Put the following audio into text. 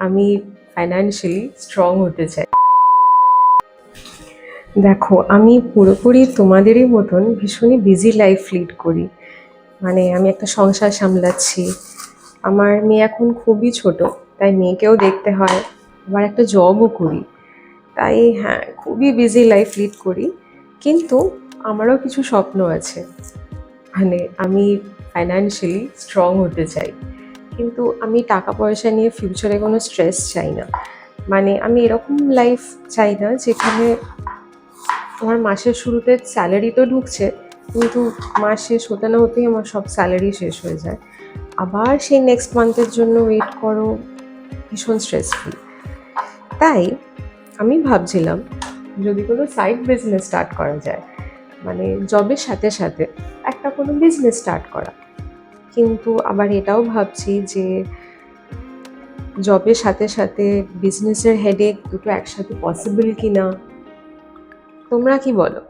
আমি financially strong হতে চাই। দেখো, আমি পুরোপুরি তোমাদেরই মতন ভীষণই বিজি লাইফ লিড করি। মানে আমি একটা সংসার সামলাচ্ছি, আমার মেয়ে এখন খুবই ছোট, তাই মেয়েকেও দেখতে হয়, আবার একটা জবও করি। তাই হ্যাঁ, খুবই বিজি লাইফ লিড করি। কিন্তু আমারও কিছু স্বপ্ন আছে। মানে আমি ফাইন্যান্সিয়ালি স্ট্রং হতে চাই, কিন্তু আমি টাকা পয়সা নিয়ে ফিউচারে কোনো স্ট্রেস চাই না। মানে আমি এরকম লাইফ চাই না যেখানে আমার মাসের শুরুতে স্যালারি তো ঢুকছে, কিন্তু মাস শেষ হতে না হতেই আমার সব স্যালারি শেষ হয়ে যায়, আবার সেই নেক্সট মান্থের জন্য ওয়েট করো, ভীষণ স্ট্রেসফুল। তাই আমি ভাবছিলাম যদি কোনো সাইড বিজনেস স্টার্ট করা যায়, মানে জবের সাথে সাথে একটা কোনো বিজনেস স্টার্ট করা। কিন্তু আবার এটাও ভাবছি যে জবের সাথে সাথে বিজনেসের হেডেক দুটো একসাথে পসিবল কি না। তোমরা কি বলো?